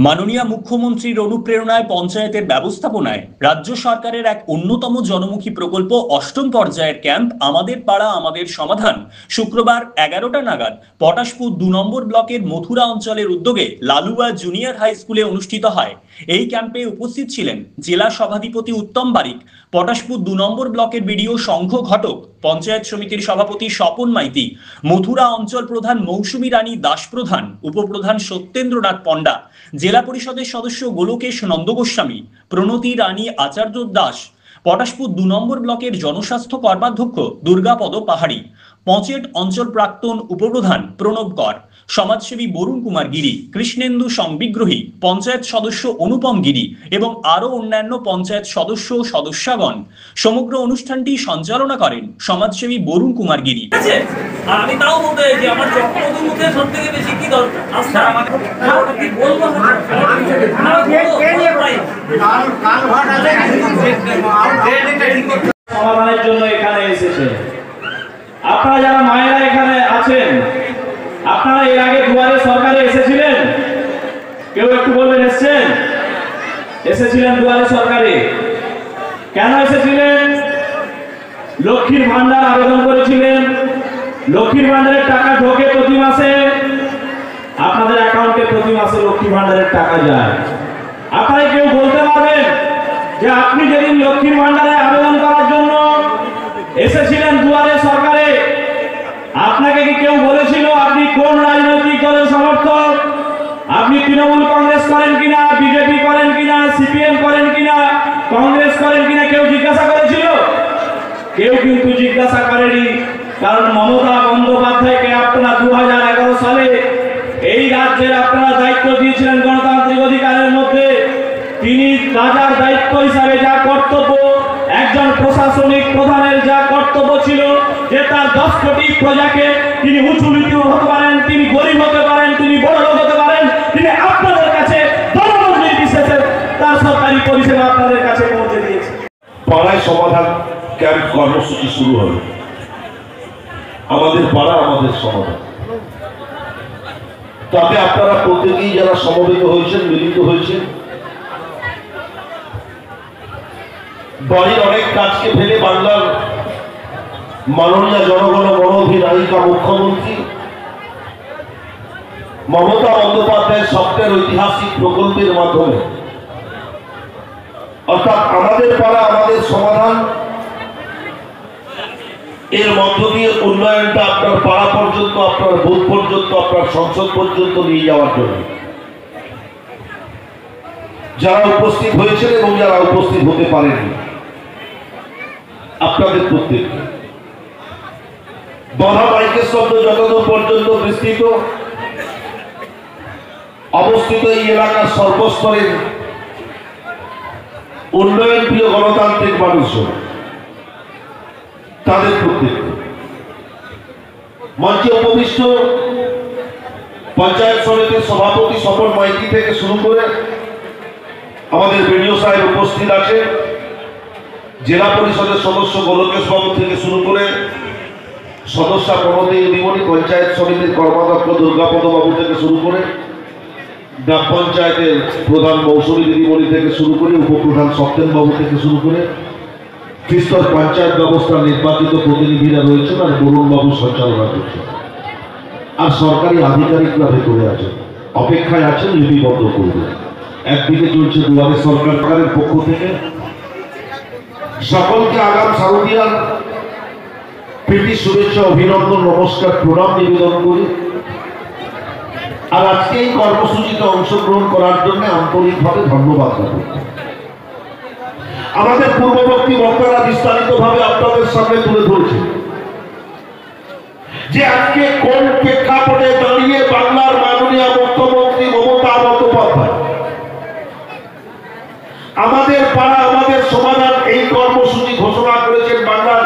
মাননীয় মুখ্যমন্ত্রীর অনুপ্রেরণায় পঞ্চায়েতের ব্যবস্থাপনায় রাজ্য সরকারের এক অন্যতম জনমুখী প্রকল্প অষ্টম পর্যায়ের ক্যাম্প আমাদের পাড়া আমাদের সমাধান শুক্রবার 11টা নাগাদ পটাশপুর 2 নম্বর ব্লকের মথুরা অঞ্চলের উদ্যোগে লালুয়া জুনিয়র হাই স্কুলে অনুষ্ঠিত হয়। এই ক্যাম্পে উপস্থিত ছিলেন জেলা সভাধিপতি উত্তম বারিক, পটাশপুর 2 নম্বর ব্লকের বিডিও শঙ্খ ঘটক, পঞ্চায়েত সমিতির সভাপতি স্বপন মাইতি, মথুরা অঞ্চল প্রধান মৌসুমী রানী দাস প্রধান, উপপ্রধান সত্যেন্দ্রনাথ পণ্ডা, জেলা পরিষদের সদস্য গোলকেশ নন্দ গোস্বামী, প্রণতি রানী আচার্য দাস, পটাশপুর 2 নম্বর ব্লকের জনস্বাস্থ্য কর্মাধ্যক্ষ দুর্গাপদ পাহাড়ি, পঞ্চায়েত অঞ্চল প্রাক্তন উপপ্রধান প্রণব কর, সমাজসেবী বরুণ কুমার গিরি, কৃষ্ণেন্দু সংবিগ্রহী, পঞ্চায়েত সদস্য অনুপম গিরি এবং আরো অন্যান্য পঞ্চায়েত সদস্য ও সদস্যগণ। সমগ্র অনুষ্ঠানটি সঞ্চালনা করেন সমাজসেবী বরুণ কুমার গিরি। আমি তাও বলতে চাই যে আমার চক্রবর্তীর মধ্যে সব থেকে বেশি কি দরকার আচ্ছা আমাকে কি বলবো সমাধানের জন্য এখানে এসেছে। আপনারা যারা মায়েরা এখানে আছেন, আপনারা এর আগে দুয়ারে সরকারে এসেছিলেন? কেউ একটু বলবেন এসেছিলেন দুয়ারে সরকারে? কেন এসেছিলেন? লক্ষ্মীর ভান্ডার আবেদন করেছিলেন। লক্ষ্মীর ভান্ডারের টাকা ঢোকে প্রতি মাসে, আপনাদের অ্যাকাউন্টে প্রতি মাসে লক্ষ্মীর ভান্ডারের টাকা যায়। আপনারা কেউ বলতে পারবেন যে আপনি যেদিন লক্ষ্মীর ভান্ডারে আবেদন করার জন্য এসেছিলেন দুয়ারে সরকারে, আপনাকে কি কেউ বলেছিল আপনি কোন রাজনৈতিক দলের সমর্থক? আপনি তৃণমূল কংগ্রেস করেন কিনা, বিজেপি করেন কিনা, সিপিএম করেন কিনা, কংগ্রেস করেন কিনা কেউ জিজ্ঞাসা করেছিল? কেউ কিন্তু জিজ্ঞাসা করেনি। কারণ মমতা বন্দ্যোপাধ্যায়কে আপনারা 2011 সালে এই রাজ্যের আপনারা দায়িত্ব দিয়েছিলেন গণতান্ত্রিক অধিকারের মধ্যে। তিনি রাজার দায়িত্ব হিসাবে যা কর্তব্য, একজন প্রশাসনিক প্রধানের যা কর্তব্য ছিল যে তার 10 কোটি প্রজাকে তিনি উঁচু নীতিও হতে পারেন, তিনি গরিব হতে পারেন, তিনি বড় লোক হতে পারেন, তিনি আপনাদের কাছে জনগণ নির্বিশেষে তার সরকারি পরিষেবা আপনাদের কাছে পৌঁছে দিয়েছে। পাড়ায় সমাধান ক্যাম্প কর্মসূচি শুরু হলো। আমাদের পাড়া আমাদের সমাধান, তাতে আপনারা প্রত্যেকেই যারা সমবেত হয়েছেন, মিলিত হয়েছেন, বাড়ির অনেক কাজকে ফেলে বাংলার মাননীয় জনগণ গণঅধিনায়িকা মুখ্যমন্ত্রী মমতা বন্দ্যোপাধ্যায়ের স্বপ্নের ঐতিহাসিক প্রকল্পের মাধ্যমে অর্থাৎ আমাদের পাড়া আমাদের সমাধান এর মধ্য দিয়ে উন্নয়নটা আপনার পাড়া পর্যন্ত, আপনার বুথ পর্যন্ত, আপনার সংসদ পর্যন্ত নিয়ে যাওয়ার জন্য যারা উপস্থিত হয়েছেন এবং যারা উপস্থিত হতে পারেননি, আপনাদের প্রত্যেককে বাধা মাইকের শব্দ যতদূর পর্যন্ত বিস্তৃত অবস্থিত এই এলাকার সর্বস্তরের উন্নয়ন প্রিয় গণতান্ত্রিক মানুষজন, তাদের প্রত্যেককে মঞ্চে উপবিষ্ট পঞ্চায়েত সমিতির সভাপতি স্বপন মাইতি থেকে শুরু করে আমাদের বিডিও সাহেব উপস্থিত আছে, জেলা পরিষদের সদস্য গোলকেশ বাবু থেকে শুরু করে সদস্য প্রণতি দিদিমণি, পঞ্চায়েত সমিতির কর্মাধ্যক্ষ দুর্গাপদ বাবু থেকে শুরু করে গ্রাম পঞ্চায়েতের প্রধান মৌসুমী দিদিমণি থেকে শুরু করে উপপ্রধান সত্যেন বাবু থেকে শুরু করে ত্রিস্তর পঞ্চায়েত ব্যবস্থার নির্বাচিত প্রতিনিধিরা রয়েছেন আর বরুণ বাবু সঞ্চালনা করছেন, আর সরকারি আধিকারিকরা ভেতরে আছেন, অপেক্ষায় আছেন লিপিবদ্ধ করবে। একদিকে চলছে দুয়ারে সরকারের পক্ষ থেকে সকলকে আগাম শারদীয়ার প্রীতি শুভেচ্ছা অভিনন্দন নমস্কার প্রণাম নিবেদন করি। আর আজকে এই কর্মসূচিতে অংশগ্রহণ করার জন্য আন্তরিকভাবে ধন্যবাদ জানাই। আমাদের পূর্ববর্তী বক্তারা বিস্তারিতভাবে আপনাদের সামনে তুলে ধরেছে যে আজকে কোন প্রেক্ষাপটে দাঁড়িয়ে বাংলার মাননীয় মুখ্যমন্ত্রী মমতা বন্দ্যোপাধ্যায় আমাদের পাড়া আমাদের সমাধান এই কর্মসূচি ঘোষণা করেছেন বাংলার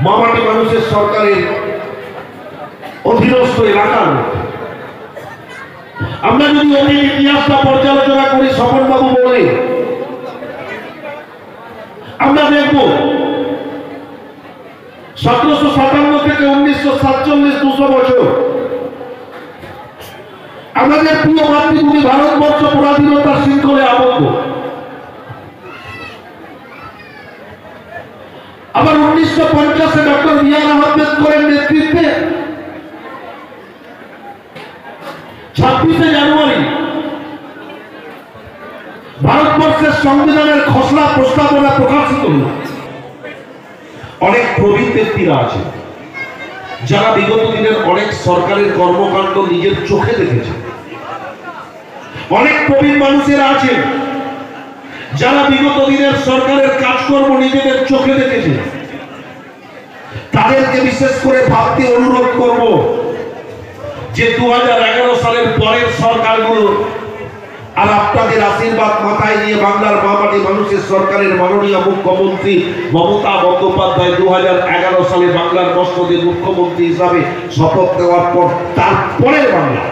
মামাটি মানুষের সরকারের অধীনস্থ এলাকার। আমরা যদি অতীত ইতিহাসটা পর্যালোচনা করি, স্বপনবাবু বলে আমরা দেখব 1757 থেকে 1947 200 বছর আমাদের প্রিয় মাতৃভূমি ভারতবর্ষ পরাধীনতার শৃঙ্খলে আবদ্ধ। আবার 1950-এ ডক্টর বি.আর. আম্বেদকরের নেতৃত্বে 26শে জানুয়ারি ভারতবর্ষের সংবিধানের খসড়া প্রস্তাবনা প্রকাশিত হল। অনেক প্রবীণ ব্যক্তিরা আছে যারা বিগত দিনের অনেক সরকারের কর্মকাণ্ড নিজের চোখে দেখেছে। অনেক প্রবীণ মানুষেরা আছে যারা বিগত দিনের সরকারের কাজকর্ম নিজেদের চোখে দেখেছে। তাদেরকে বিশেষ করে ভাবতে অনুরোধ করব যে 2011 সালের পরের সরকারগুলো আর আপনাদের আশীর্বাদ মাথায় নিয়ে বাংলার মামাটি মানুষের সরকারের মাননীয় মুখ্যমন্ত্রী মমতা বন্দ্যোপাধ্যায় 2011 সালে বাংলার মসনদের মুখ্যমন্ত্রী হিসাবে শপথ নেওয়ার পর তারপরের বাংলা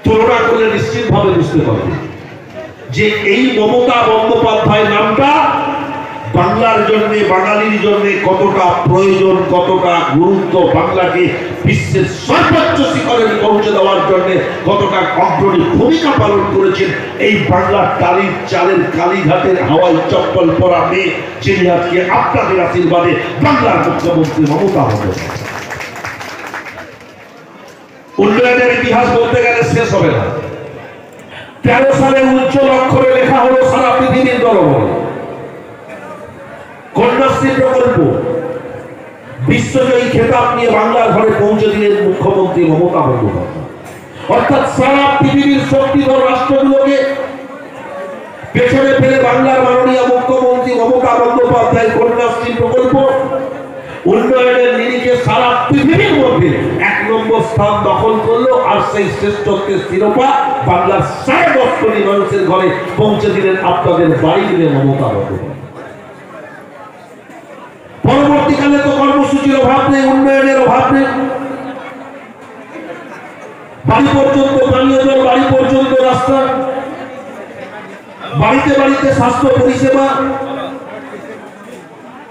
তুলনা করলে নিশ্চিতভাবে বুঝতে পারবে যে এই মমতা বন্দ্যোপাধ্যায় নামটা বাংলার জন্য, বাঙালির জন্য কতটা প্রয়োজন, কতটা গুরুত্ব, বাংলাকে বিশ্বের সর্বোচ্চ শিখরে পৌঁছে দেওয়ার জন্য কতটা অগ্রণী ভূমিকা পালন করেছেন এই বাংলার টালির চালের কালীঘাটের হাওয়াই চপ্পল পরা মেয়ে, যিনি আজকে আপনাদের আশীর্বাদে বাংলার মুখ্যমন্ত্রী মমতা বন্দ্যোপাধ্যায়। উন্নয়নের ইতিহাস বলতে গেলে শেষ হবে না। 13 সালে উজ্জ্বল অক্ষরে লেখা হলো সারা পৃথিবীর দরবারে কন্যাশ্রী প্রকল্প বিশ্বজয়ী খেতাব নিয়ে বাংলার ঘরে পৌঁছে দিলেন মুখ্যমন্ত্রী মমতা বন্দ্যোপাধ্যায়। অর্থাৎ সারা পৃথিবীর শক্তিধর রাষ্ট্রগুলোকে পেছনে ফেলে বাংলার মাননীয় মুখ্যমন্ত্রী মমতা বন্দ্যোপাধ্যায় কন্যাশ্রী প্রকল্প উন্নয়নের নিরিখে সারা পৃথিবীর মধ্যে 1 নম্বর স্থান দখল করলো। আর সেই শ্রেষ্ঠত্বের শিরোপা বাংলার 10.5 কোটি মানুষের ঘরে পৌঁছে দিলেন আপনাদের বাড়ি দিলেন মমতা বন্দ্যোপাধ্যায়। পরবর্তীকালে তো কর্মসূচির অভাব নেই, উন্নয়নের অভাব নেই। বাড়ি পর্যন্ত পানীয় জল, বাড়ি পর্যন্ত রাস্তা, বাড়িতে বাড়িতে স্বাস্থ্য পরিষেবা,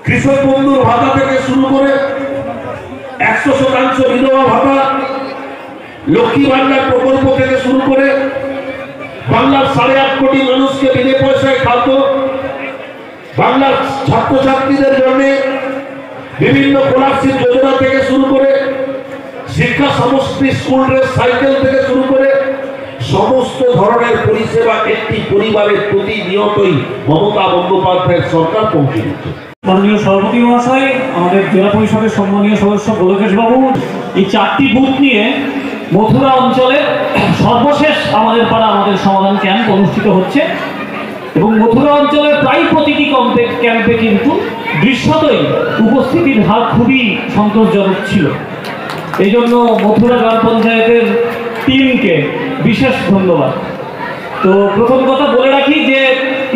কৃষক বন্ধুর ভাতা থেকে শুরু করে 100% বিধবা ভাতা, লক্ষ্মী ভান্ডার প্রকল্প থেকে শুরু করে বাংলার 8.5 কোটি মানুষকে বিনা পয়সায় খাদ্য, বাংলার ছাত্রছাত্রীদের জন্য বিভিন্ন স্কলারশিপ যোজনা থেকে শুরু করে শিক্ষা সমষ্টি স্কুল ড্রেস সাইকেল থেকে শুরু করে সমস্ত ধরনের পরিষেবা একটি পরিবারের প্রতিনিয়তই মমতা বন্দ্যোপাধ্যায়ের সরকার পৌঁছে দিচ্ছে। মাননীয় সভাপতি মহাশয়, আমাদের জেলা পরিষদের সম্মানীয় সদস্য গোলকেশ বাবু, এই 4টি বুথ নিয়ে মথুরা অঞ্চলে সর্বশেষ আমাদের পাড়া আমাদের সমাধান ক্যাম্প অনুষ্ঠিত হচ্ছে এবং মথুরা অঞ্চলের প্রায় প্রতিটি ক্যাম্পে কিন্তু দৃশ্যতই উপস্থিতির হার খুবই সন্তোষজনক ছিল। এই জন্য মথুরা গ্রাম পঞ্চায়েতের টিমকে বিশেষ ধন্যবাদ। তো প্রথম কথা বলে রাখি যে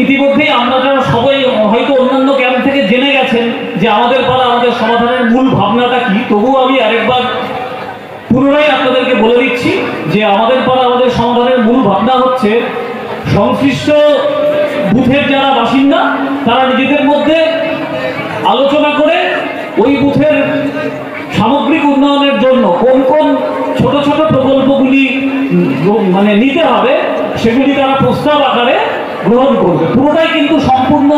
ইতিমধ্যেই আপনারা সবাই হয়তো অন্যান্য ক্যাম্প থেকে জেনে গেছেন যে আমাদের পাড়া আমাদের সমাধানের মূল ভাবনাটা কি। তবুও আমি আরেকবার পুনরায় আপনাদেরকে বলে দিচ্ছি যে আমাদের পাড়া আমাদের সমাধানের মূল ভাবনা হচ্ছে সংশ্লিষ্ট বুথের যারা বাসিন্দা তারা নিজেদের মধ্যে আলোচনা করে ওই বুথের সামগ্রিক উন্নয়নের জন্য কোন কোন ছোট ছোট প্রকল্পগুলি মানে নিতে হবে সেগুলি তারা প্রস্তাব আকারে গ্রহণ করবে। পুরোটাই কিন্তু সম্পূর্ণ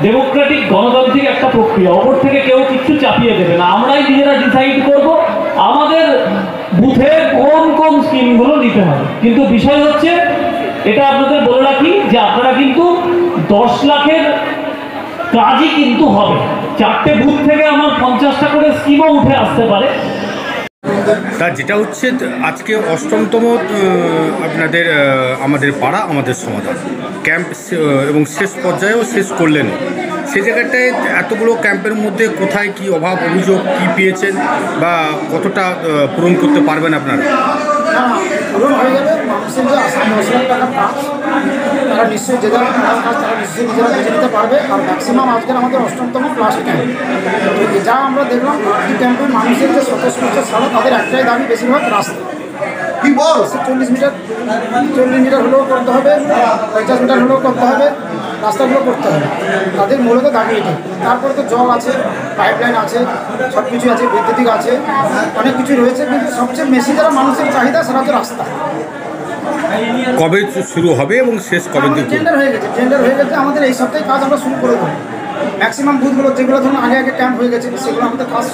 ডেমোক্রেটিক গণতান্ত্রিক একটা প্রক্রিয়া, ওপর থেকে কেউ কিছু চাপিয়ে দেবে না। আমরাই নিজেরা ডিসাইড করব আমাদের বুথে কোন কোন স্কিমগুলো নিতে হবে। কিন্তু বিষয় হচ্ছে এটা আপনাদের বলে রাখি যে আপনারা কিন্তু 10 লাখের কাজই কিন্তু হবে। 4টে বুথ থেকে আমার 50টা করে স্কিমও উঠে আসতে পারে। তা যেটা হচ্ছে আজকে 8মতম আপনাদের আমাদের পাড়া আমাদের সমাধান ক্যাম্প এবং শেষ পর্যায়েও শেষ করলেন। সেই জায়গাটায় এতগুলো ক্যাম্পের মধ্যে কোথায় কি অভাব অভিযোগ কি পেয়েছেন বা কতটা পূরণ করতে পারবেন আপনারা? পূরণ হয়ে যাবে। মানুষের যে আশা 10 লাখ টাকার কাজ তারা নিশ্চয়ই যে ধরনের কাজ তারা নিশ্চয়ই নিজেরা বেছে নিতে পারবে। আর ম্যাক্সিমাম আজকের আমাদের 8তম ক্লাস ক্যাম্প, যা আমরা দেখলাম এই ক্যাম্পে মানুষের যে স্বতঃস্ফূর্ত ছাড়া তাদের একটাই দাবি বেশিরভাগ রাস্তা। কি বল 40 মিটার হলেও করতে হবে, 50 মিটার হলেও করতে হবে। রাস্তাগুলো করতে হবে, তাদের মূলত দাবি এটাই। তারপরে তো জল আছে, পাইপলাইন আছে, সব কিছু আছে, বৈদ্যুতিক আছে, অনেক কিছু রয়েছে, কিন্তু সবচেয়ে বেশি যারা মানুষের চাহিদা সেটা হচ্ছে রাস্তা। কবে শুরু হবে এবং শেষ কবে দিকে? টেন্ডার হয়ে গেছে, আমাদের এই সপ্তাহে কাজ আমরা শুরু করে দেবো। ম্যাক্সিমাম বুথগুলো যেগুলো ধরুন আগে ক্যাম্প হয়ে গেছে সেগুলো আমাদের কাজ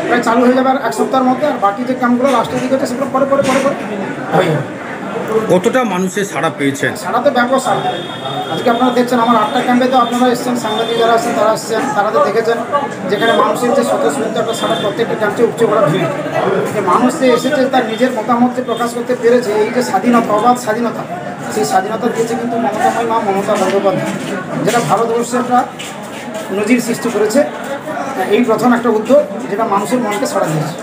প্রায় চালু হয়ে যাবে আর এক সপ্তাহের মধ্যে, আর বাকি যে ক্যাম্পগুলো লাস্টের দিকে হচ্ছে সেগুলো পরে হয়ে যাবে। কতটা মানুষের সাড়া পেয়েছেন? সারা তো ব্যাপক সারা। আজকে আপনারা দেখছেন আমার 8টা ক্যাম্পে তো আপনারা এসছেন, সাংবাদিক যারা আসছেন তারা এসছেন, তারা তো দেখেছেন যেখানে মানুষের যে স্বতঃস্ফূর্ত একটা সারা প্রত্যেকটা ক্যাম্পে উপচে পড়া ভিড়, যে মানুষ যে এসেছে তার নিজের মতামত যে প্রকাশ করতে পেরেছে, এই যে স্বাধীনতা, অবাধ স্বাধীনতা, সেই স্বাধীনতা দিয়েছে কিন্তু মমতাময়ী মা মমতা বন্দ্যোপাধ্যায়, যেটা ভারতবর্ষে একটা নজির সৃষ্টি করেছে। এই প্রথম একটা উদ্যোগ যেটা মানুষের মনকে সাড়া দিয়েছে।